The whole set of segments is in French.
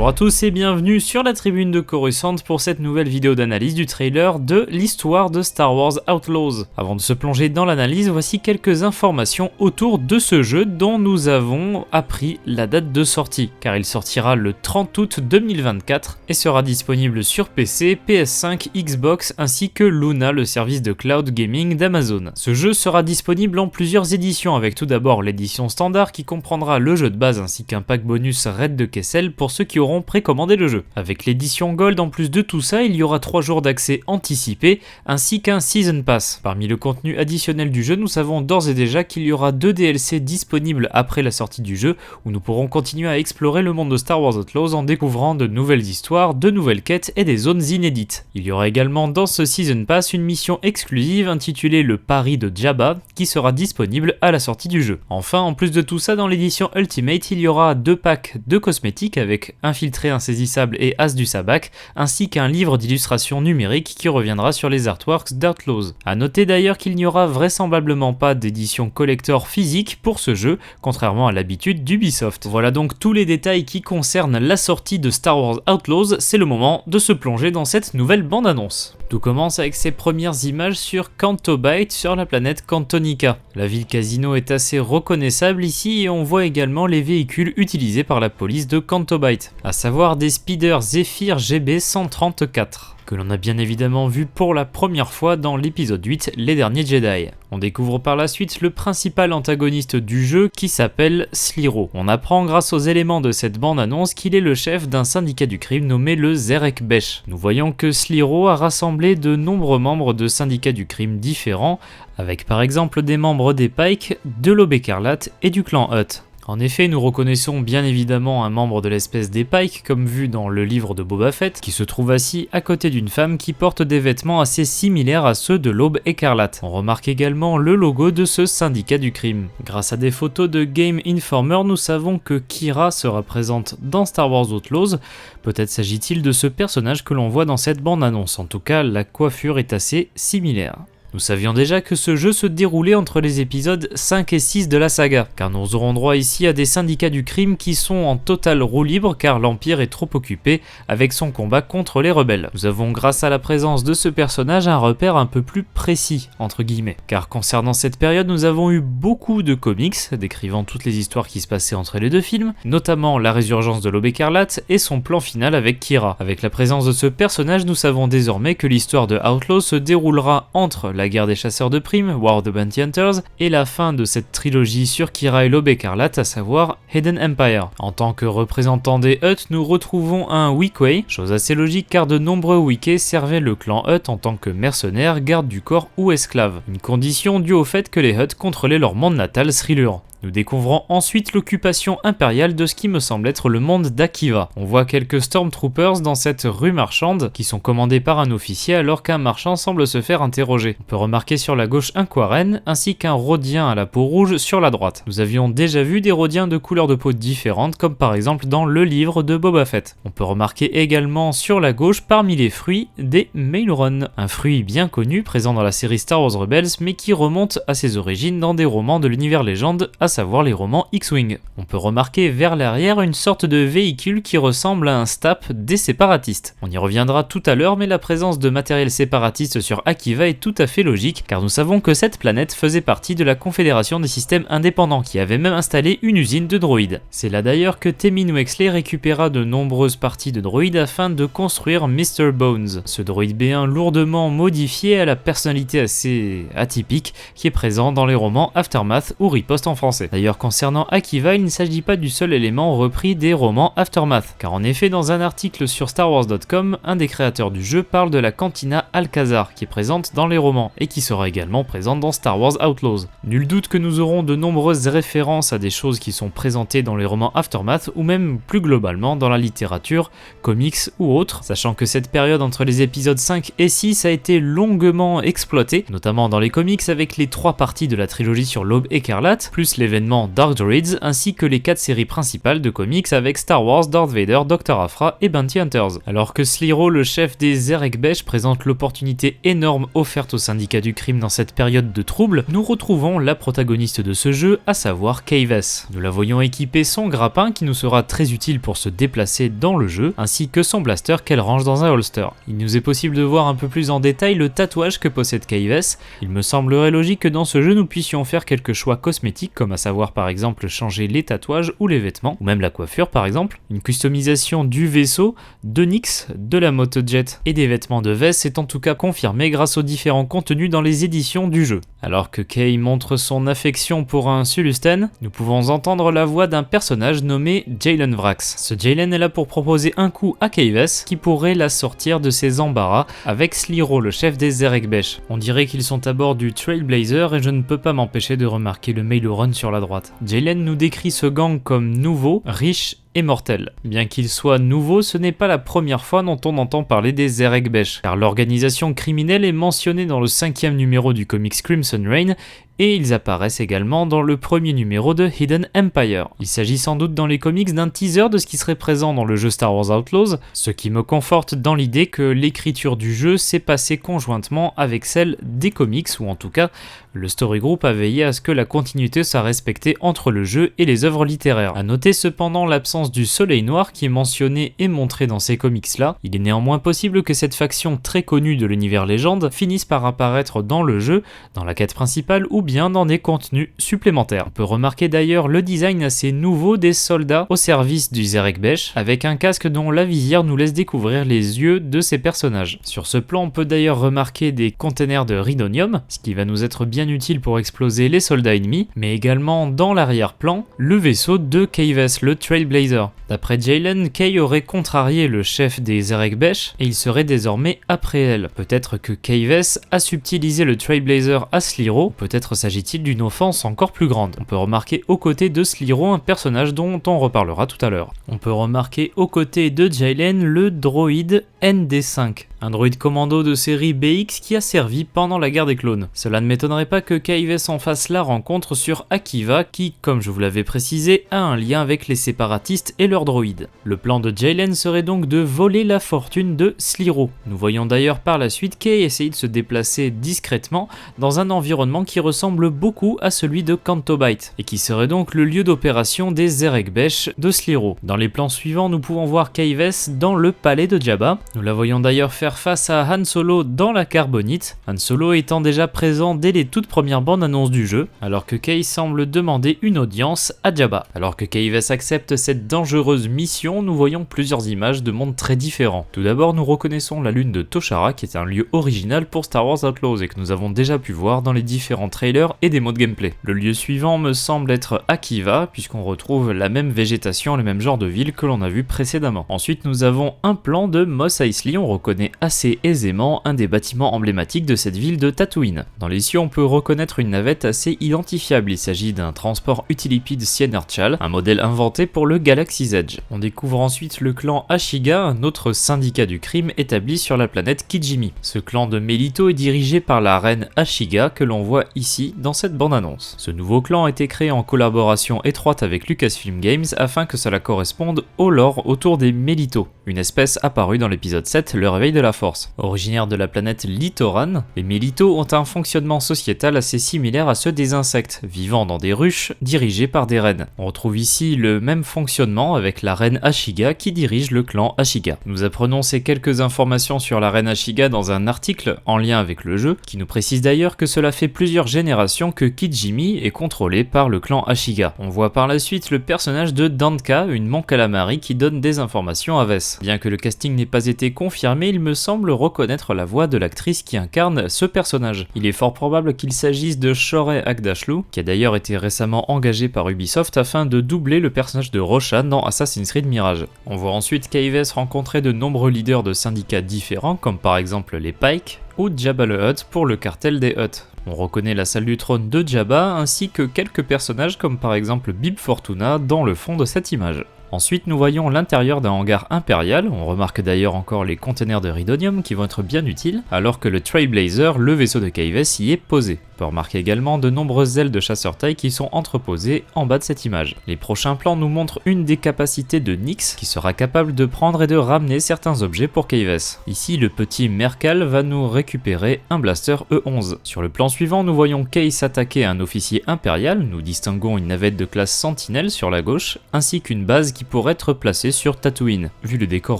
Bonjour à tous et bienvenue sur la tribune de Coruscant pour cette nouvelle vidéo d'analyse du trailer de l'histoire de Star Wars Outlaws. Avant de se plonger dans l'analyse, voici quelques informations autour de ce jeu dont nous avons appris la date de sortie, car il sortira le 30 août 2024 et sera disponible sur PC, PS5, Xbox ainsi que Luna, le service de cloud gaming d'Amazon. Ce jeu sera disponible en plusieurs éditions, avec tout d'abord l'édition standard qui comprendra le jeu de base ainsi qu'un pack bonus Raid de Kessel pour ceux qui auront précommandé le jeu. Avec l'édition Gold, en plus de tout ça, il y aura 3 jours d'accès anticipé ainsi qu'un Season Pass. Parmi le contenu additionnel du jeu, nous savons d'ores et déjà qu'il y aura 2 DLC disponibles après la sortie du jeu où nous pourrons continuer à explorer le monde de Star Wars Outlaws en découvrant de nouvelles histoires, de nouvelles quêtes et des zones inédites. Il y aura également dans ce Season Pass une mission exclusive intitulée le Pari de Jabba qui sera disponible à la sortie du jeu. Enfin, en plus de tout ça, dans l'édition Ultimate, il y aura 2 packs de cosmétiques avec Infiltré insaisissable et As du Sabak, ainsi qu'un livre d'illustration numérique qui reviendra sur les artworks d'Outlaws. A noter d'ailleurs qu'il n'y aura vraisemblablement pas d'édition collector physique pour ce jeu, contrairement à l'habitude d'Ubisoft. Voilà donc tous les détails qui concernent la sortie de Star Wars Outlaws, c'est le moment de se plonger dans cette nouvelle bande-annonce. Tout commence avec ces premières images sur Canto Bight sur la planète Cantonica. La ville casino est assez reconnaissable ici et on voit également les véhicules utilisés par la police de Canto Bight, à savoir des speeders Zephyr GB134. Que l'on a bien évidemment vu pour la première fois dans l'épisode 8, Les Derniers Jedi. On découvre par la suite le principal antagoniste du jeu qui s'appelle Sliro. On apprend grâce aux éléments de cette bande-annonce qu'il est le chef d'un syndicat du crime nommé le Zerek Besh. Nous voyons que Sliro a rassemblé de nombreux membres de syndicats du crime différents, avec par exemple des membres des Pike, de l'Aube écarlate et du clan Hutt. En effet, nous reconnaissons bien évidemment un membre de l'espèce des Pike, comme vu dans le livre de Boba Fett, qui se trouve assis à côté d'une femme qui porte des vêtements assez similaires à ceux de l'Aube écarlate. On remarque également le logo de ce syndicat du crime. Grâce à des photos de Game Informer, nous savons que Kira sera présente dans Star Wars Outlaws. Peut-être s'agit-il de ce personnage que l'on voit dans cette bande-annonce. En tout cas, la coiffure est assez similaire. Nous savions déjà que ce jeu se déroulait entre les épisodes 5 et 6 de la saga, car nous aurons droit ici à des syndicats du crime qui sont en totale roue libre car l'Empire est trop occupé avec son combat contre les rebelles. Nous avons grâce à la présence de ce personnage un repère un peu plus précis, entre guillemets, car concernant cette période nous avons eu beaucoup de comics décrivant toutes les histoires qui se passaient entre les deux films, notamment la résurgence de l'Aube écarlate et son plan final avec Kira. Avec la présence de ce personnage, nous savons désormais que l'histoire de Outlaws se déroulera entre la guerre des chasseurs de primes, War of the Bounty Hunters, et la fin de cette trilogie sur Kira et l'Aube écarlate, à savoir Hidden Empire. En tant que représentant des Hutt, nous retrouvons un Weequay, chose assez logique car de nombreux Weequays servaient le clan Hutt en tant que mercenaires, gardes du corps ou esclaves. Une condition due au fait que les Hutt contrôlaient leur monde natal Srilur. Nous découvrons ensuite l'occupation impériale de ce qui me semble être le monde d'Akiva. On voit quelques Stormtroopers dans cette rue marchande qui sont commandés par un officier alors qu'un marchand semble se faire interroger. On peut remarquer sur la gauche un Quarren ainsi qu'un Rhodien à la peau rouge sur la droite. Nous avions déjà vu des Rhodiens de couleurs de peau différentes comme par exemple dans le livre de Boba Fett. On peut remarquer également sur la gauche parmi les fruits des Maelron, un fruit bien connu présent dans la série Star Wars Rebels mais qui remonte à ses origines dans des romans de l'univers légende, à savoir les romans X-Wing. On peut remarquer vers l'arrière une sorte de véhicule qui ressemble à un STAP des séparatistes. On y reviendra tout à l'heure, mais la présence de matériel séparatiste sur Akiva est tout à fait logique, car nous savons que cette planète faisait partie de la Confédération des systèmes indépendants, qui avait même installé une usine de droïdes. C'est là d'ailleurs que Temin Wexley récupéra de nombreuses parties de droïdes afin de construire Mr. Bones, ce droïde B1 lourdement modifié à la personnalité assez atypique qui est présent dans les romans Aftermath ou Riposte en français. D'ailleurs, concernant Akiva, il ne s'agit pas du seul élément repris des romans Aftermath, car en effet, dans un article sur StarWars.com, un des créateurs du jeu parle de la cantina Alcazar, qui est présente dans les romans, et qui sera également présente dans Star Wars Outlaws. Nul doute que nous aurons de nombreuses références à des choses qui sont présentées dans les romans Aftermath, ou même plus globalement dans la littérature, comics ou autres, sachant que cette période entre les épisodes 5 et 6 a été longuement exploitée, notamment dans les comics avec les 3 parties de la trilogie sur l'Aube écarlate, plus les événements Dark Droids ainsi que les 4 séries principales de comics avec Star Wars, Darth Vader, Dr. Aphra et Bounty Hunters. Alors que Sliro, le chef des Zerek Besh, présente l'opportunité énorme offerte au syndicat du crime dans cette période de trouble, nous retrouvons la protagoniste de ce jeu, à savoir Kayvess. Nous la voyons équiper son grappin qui nous sera très utile pour se déplacer dans le jeu, ainsi que son blaster qu'elle range dans un holster. Il nous est possible de voir un peu plus en détail le tatouage que possède Kayvess. Il me semblerait logique que dans ce jeu nous puissions faire quelques choix cosmétiques, comme à savoir par exemple changer les tatouages ou les vêtements, ou même la coiffure par exemple. Une customisation du vaisseau, de Nyx, de la motojet et des vêtements de Vess est en tout cas confirmée grâce aux différents contenus dans les éditions du jeu. Alors que Kay montre son affection pour un Sulusten, nous pouvons entendre la voix d'un personnage nommé Jaylen Vrax. Ce Jaylen est là pour proposer un coup à Kayvess qui pourrait la sortir de ses embarras avec Sliro, le chef des Zerek Besh. On dirait qu'ils sont à bord du Trailblazer et je ne peux pas m'empêcher de remarquer le mail run sur la droite. Jaylen nous décrit ce gang comme nouveau, riche et mortel. Bien qu'il soit nouveau, ce n'est pas la première fois dont on entend parler des Zerek Besh, car l'organisation criminelle est mentionnée dans le 5e numéro du comics Crimson Reign, et ils apparaissent également dans le premier numéro de Hidden Empire. Il s'agit sans doute dans les comics d'un teaser de ce qui serait présent dans le jeu Star Wars Outlaws, ce qui me conforte dans l'idée que l'écriture du jeu s'est passée conjointement avec celle des comics, ou en tout cas, le Story Group a veillé à ce que la continuité soit respectée entre le jeu et les œuvres littéraires. A noter cependant l'absence du Soleil Noir qui est mentionné et montré dans ces comics-là. Il est néanmoins possible que cette faction très connue de l'univers légende finisse par apparaître dans le jeu, dans la quête principale ou bien dans des contenus supplémentaires. On peut remarquer d'ailleurs le design assez nouveau des soldats au service du Zerek Besh, avec un casque dont la visière nous laisse découvrir les yeux de ces personnages. Sur ce plan, on peut d'ailleurs remarquer des containers de rhydonium, ce qui va nous être bien utile pour exploser les soldats ennemis, mais également dans l'arrière-plan, le vaisseau de Kayvess, le Trailblazer. D'après Jaylen, Kay aurait contrarié le chef des Zerek Besh et il serait désormais après elle. Peut-être que Kayvess a subtilisé le Trailblazer à Sliro, peut-être s'agit-il d'une offense encore plus grande. On peut remarquer aux côtés de Sliro un personnage dont on reparlera tout à l'heure. On peut remarquer aux côtés de Jaylen le droïde ND5. Un droïde commando de série BX qui a servi pendant la guerre des clones. Cela ne m'étonnerait pas que Kayvess en fasse la rencontre sur Akiva qui, comme je vous l'avais précisé, a un lien avec les séparatistes et leurs droïdes. Le plan de Jaylen serait donc de voler la fortune de Sliro. Nous voyons d'ailleurs par la suite Kay essayer de se déplacer discrètement dans un environnement qui ressemble beaucoup à celui de Canto Bight et qui serait donc le lieu d'opération des Zerek Besh de Sliro. Dans les plans suivants, nous pouvons voir Kayvess dans le palais de Jabba. Nous la voyons d'ailleurs faire face à Han Solo dans la carbonite, Han Solo étant déjà présent dès les toutes premières bandes annonces du jeu, alors que Kay semble demander une audience à Jabba. Alors que Kayvess accepte cette dangereuse mission, nous voyons plusieurs images de mondes très différents. Tout d'abord, nous reconnaissons la lune de Toshara, qui est un lieu original pour Star Wars Outlaws et que nous avons déjà pu voir dans les différents trailers et démos de gameplay. Le lieu suivant me semble être Akiva, puisqu'on retrouve la même végétation, le même genre de ville que l'on a vu précédemment. Ensuite, nous avons un plan de Mos Eisley, on reconnaît assez aisément un des bâtiments emblématiques de cette ville de Tatooine. Dans les cieux, on peut reconnaître une navette assez identifiable, il s'agit d'un transport Utilipid Cienerchal, un modèle inventé pour le Galaxy's Edge. On découvre ensuite le clan Ashiga, un autre syndicat du crime établi sur la planète Kijimi. Ce clan de Melito est dirigé par la reine Ashiga que l'on voit ici dans cette bande-annonce. Ce nouveau clan a été créé en collaboration étroite avec Lucasfilm Games afin que cela corresponde au lore autour des Melito, une espèce apparue dans l'épisode 7, le réveil de la force. Originaire de la planète Litoran, les Melito ont un fonctionnement sociétal assez similaire à ceux des insectes, vivant dans des ruches dirigées par des reines. On retrouve ici le même fonctionnement avec la reine Ashiga qui dirige le clan Ashiga. Nous apprenons ces quelques informations sur la reine Ashiga dans un article en lien avec le jeu, qui nous précise d'ailleurs que cela fait plusieurs générations que Kijimi est contrôlé par le clan Ashiga. On voit par la suite le personnage de Dantka, une Mon Calamari qui donne des informations à Vess. Bien que le casting n'ait pas été confirmé, il me semble reconnaître la voix de l'actrice qui incarne ce personnage. Il est fort probable qu'il s'agisse de Shorey Agdashlu, qui a d'ailleurs été récemment engagé par Ubisoft afin de doubler le personnage de Roshan dans Assassin's Creed Mirage. On voit ensuite Kayvess rencontrer de nombreux leaders de syndicats différents, comme par exemple les Pike ou Jabba le Hutt pour le cartel des Hutt. On reconnaît la salle du trône de Jabba ainsi que quelques personnages comme par exemple Bib Fortuna dans le fond de cette image. Ensuite, nous voyons l'intérieur d'un hangar impérial, on remarque d'ailleurs encore les containers de rhydonium qui vont être bien utiles, alors que le Trailblazer, le vaisseau de Kayvess, y est posé. On peut remarquer également de nombreuses ailes de chasseur taille qui sont entreposées en bas de cette image. Les prochains plans nous montrent une des capacités de Nyx qui sera capable de prendre et de ramener certains objets pour Kayvess. Ici, le petit Mercal va nous récupérer un blaster E11. Sur le plan suivant, nous voyons Kay s'attaquer à un officier impérial, nous distinguons une navette de classe Sentinelle sur la gauche, ainsi qu'une base qui pourrait être placée sur Tatooine, vu le décor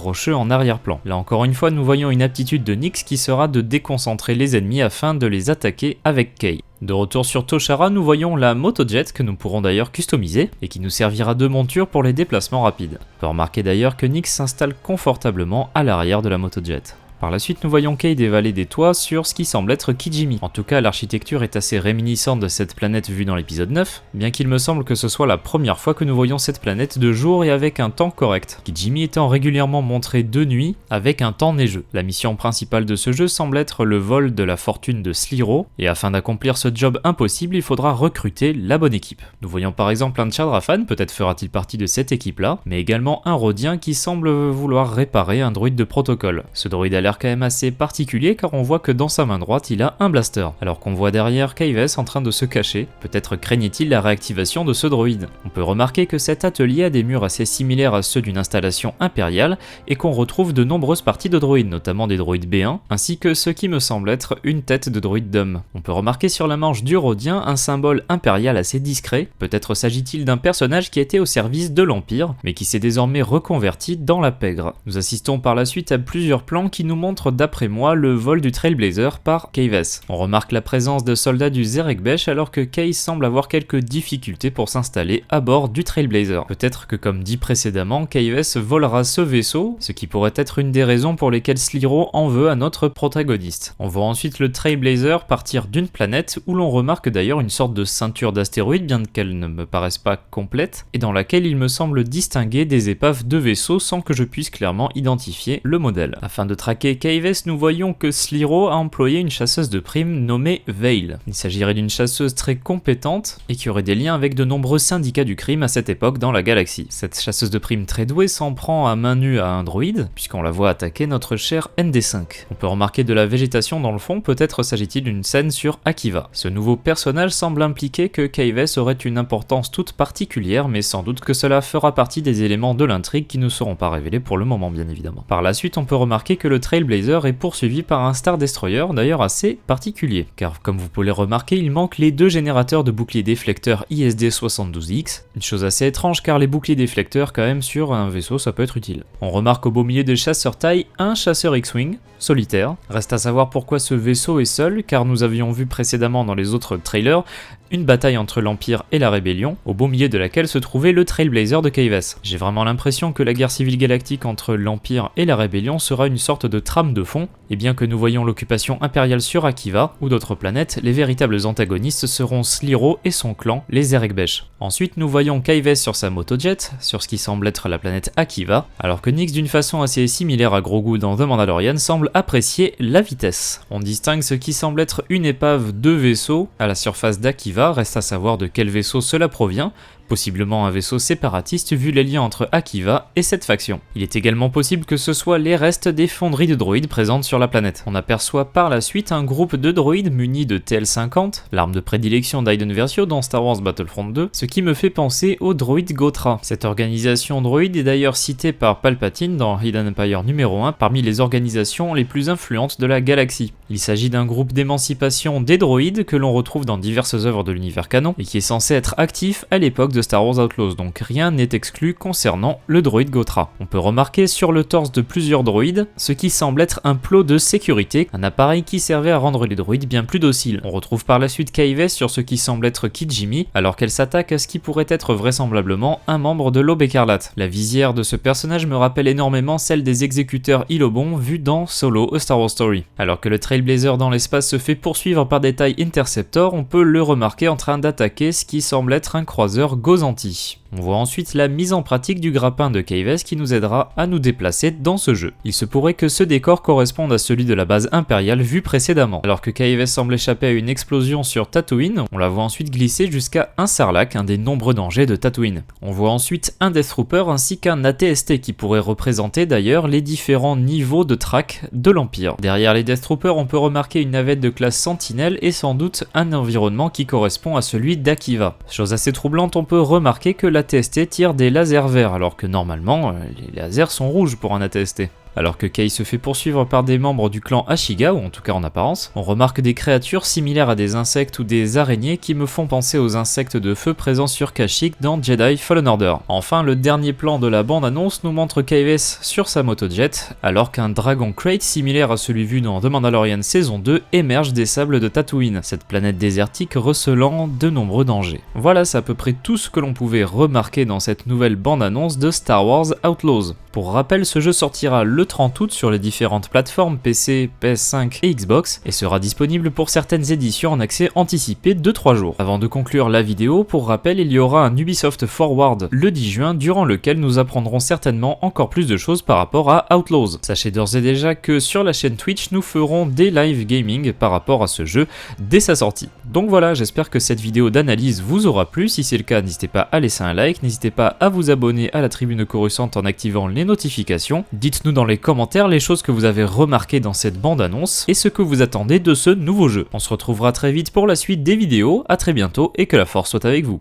rocheux en arrière-plan. Là encore une fois, nous voyons une aptitude de Nyx qui sera de déconcentrer les ennemis afin de les attaquer avec Kay. De retour sur Toshara, nous voyons la motojet que nous pourrons d'ailleurs customiser et qui nous servira de monture pour les déplacements rapides. On peut remarquer d'ailleurs que Nyx s'installe confortablement à l'arrière de la motojet. Par la suite, nous voyons Kay dévaler des toits sur ce qui semble être Kijimi. En tout cas, l'architecture est assez réminiscente de cette planète vue dans l'épisode 9, bien qu'il me semble que ce soit la première fois que nous voyons cette planète de jour et avec un temps correct, Kijimi étant régulièrement montré de nuit avec un temps neigeux. La mission principale de ce jeu semble être le vol de la fortune de Sliro, et afin d'accomplir ce job impossible, il faudra recruter la bonne équipe. Nous voyons par exemple un Tchadrafan, peut-être fera-t-il partie de cette équipe-là, mais également un Rhodien qui semble vouloir réparer un droïde de protocole. Ce droïde a l'air quand même assez particulier car on voit que dans sa main droite il a un blaster, alors qu'on voit derrière Kayvess en train de se cacher. Peut-être craignait-il la réactivation de ce droïde. On peut remarquer que cet atelier a des murs assez similaires à ceux d'une installation impériale et qu'on retrouve de nombreuses parties de droïdes, notamment des droïdes B1, ainsi que ce qui me semble être une tête de droïde d'homme. On peut remarquer sur la manche du Rhodien un symbole impérial assez discret, peut-être s'agit-il d'un personnage qui était au service de l'Empire, mais qui s'est désormais reconverti dans la pègre. Nous assistons par la suite à plusieurs plans qui nous montrent d'après moi le vol du Trailblazer par Kayvess. On remarque la présence de soldats du Zerek Besh alors que Kay semble avoir quelques difficultés pour s'installer à bord du Trailblazer. Peut-être que comme dit précédemment, Kayvess volera ce vaisseau, ce qui pourrait être une des raisons pour lesquelles Sliro en veut à notre protagoniste. On voit ensuite le Trailblazer partir d'une planète où l'on remarque d'ailleurs une sorte de ceinture d'astéroïdes bien qu'elle ne me paraisse pas complète et dans laquelle il me semble distinguer des épaves de vaisseaux sans que je puisse clairement identifier le modèle. Afin de traquer Kayvess, nous voyons que Sliro a employé une chasseuse de primes nommée Veil. Il s'agirait d'une chasseuse très compétente et qui aurait des liens avec de nombreux syndicats du crime à cette époque dans la galaxie. Cette chasseuse de primes très douée s'en prend à main nue à un droïde, puisqu'on la voit attaquer notre cher ND5. On peut remarquer de la végétation dans le fond, peut-être s'agit-il d'une scène sur Akiva. Ce nouveau personnage semble impliquer que Kayvess aurait une importance toute particulière, mais sans doute que cela fera partie des éléments de l'intrigue qui ne seront pas révélés pour le moment bien évidemment. Par la suite, on peut remarquer que le Trailblazer est poursuivi par un Star Destroyer, d'ailleurs assez particulier, car comme vous pouvez le remarquer, il manque les deux générateurs de boucliers déflecteurs ISD-72X, une chose assez étrange car les boucliers déflecteurs quand même sur un vaisseau ça peut être utile. On remarque au beau milieu des chasseurs taille un chasseur X-Wing, solitaire. Reste à savoir pourquoi ce vaisseau est seul, car nous avions vu précédemment dans les autres trailers une bataille entre l'Empire et la Rébellion, au beau milieu de laquelle se trouvait le Trailblazer de Kayvess. J'ai vraiment l'impression que la guerre civile galactique entre l'Empire et la Rébellion sera une sorte de trame de fond, et bien que nous voyons l'occupation impériale sur Akiva ou d'autres planètes, les véritables antagonistes seront Sliro et son clan, les Zerek Besh. Ensuite, nous voyons Kayvess sur sa motojet, sur ce qui semble être la planète Akiva, alors que Nyx, d'une façon assez similaire à Grogu dans The Mandalorian, semble apprécier la vitesse. On distingue ce qui semble être une épave de vaisseau à la surface d'Akiva, reste à savoir de quel vaisseau cela provient, possiblement un vaisseau séparatiste vu les liens entre Akiva et cette faction. Il est également possible que ce soit les restes des fonderies de droïdes présentes sur la planète. On aperçoit par la suite un groupe de droïdes munis de TL-50, l'arme de prédilection d'Aiden Versio dans Star Wars Battlefront 2, ce qui me fait penser au droïde Gotra. Cette organisation droïde est d'ailleurs citée par Palpatine dans Hidden Empire numéro 1 parmi les organisations les plus influentes de la galaxie. Il s'agit d'un groupe d'émancipation des droïdes que l'on retrouve dans diverses œuvres de l'univers canon et qui est censé être actif à l'époque de Star Wars Outlaws, donc rien n'est exclu concernant le droïde Gotra. On peut remarquer sur le torse de plusieurs droïdes ce qui semble être un plot de sécurité, un appareil qui servait à rendre les droïdes bien plus dociles. On retrouve par la suite Kayvess sur ce qui semble être Kijimi, alors qu'elle s'attaque à ce qui pourrait être vraisemblablement un membre de l'Aube écarlate. La visière de ce personnage me rappelle énormément celle des exécuteurs Ilobon vus dans Solo, A Star Wars Story. Alors que le Trailblazer dans l'espace se fait poursuivre par des TIE Interceptor, on peut le remarquer en train d'attaquer ce qui semble être un croiseur Gozanti. On voit ensuite la mise en pratique du grappin de Cave S qui nous aidera à nous déplacer dans ce jeu. Il se pourrait que ce décor corresponde à celui de la base impériale vue précédemment. Alors que Cave S semble échapper à une explosion sur Tatooine, on la voit ensuite glisser jusqu'à un sarlacc, un des nombreux dangers de Tatooine. On voit ensuite un Death Trooper ainsi qu'un AT-ST qui pourrait représenter d'ailleurs les différents niveaux de track de l'Empire. Derrière les Death Troopers, on peut remarquer une navette de classe Sentinelle et sans doute un environnement qui correspond à celui d'Akiva. Chose assez troublante, on peut remarquer que l'AT-ST tire des lasers verts alors que normalement les lasers sont rouges pour un AT-ST. Alors que Kay se fait poursuivre par des membres du clan Ashiga, ou en tout cas en apparence, on remarque des créatures similaires à des insectes ou des araignées qui me font penser aux insectes de feu présents sur Kashyyyk dans Jedi Fallen Order. Enfin, le dernier plan de la bande-annonce nous montre Kay sur sa motojet, alors qu'un Dragon Crate similaire à celui vu dans The Mandalorian saison 2 émerge des sables de Tatooine, cette planète désertique recelant de nombreux dangers. Voilà, c'est à peu près tout ce que l'on pouvait remarquer dans cette nouvelle bande-annonce de Star Wars Outlaws. Pour rappel, ce jeu sortira le 30 août sur les différentes plateformes PC, PS5 et Xbox et sera disponible pour certaines éditions en accès anticipé de 3 jours. Avant de conclure la vidéo, pour rappel, il y aura un Ubisoft Forward le 10 juin durant lequel nous apprendrons certainement encore plus de choses par rapport à Outlaws. Sachez d'ores et déjà que sur la chaîne Twitch, nous ferons des live gaming par rapport à ce jeu dès sa sortie. Donc voilà, j'espère que cette vidéo d'analyse vous aura plu. Si c'est le cas, n'hésitez pas à laisser un like, n'hésitez pas à vous abonner à la Tribune Coruscante en activant les notifications. Dites-nous dans les commentaires les choses que vous avez remarquées dans cette bande-annonce et ce que vous attendez de ce nouveau jeu. On se retrouvera très vite pour la suite des vidéos, à très bientôt et que la force soit avec vous.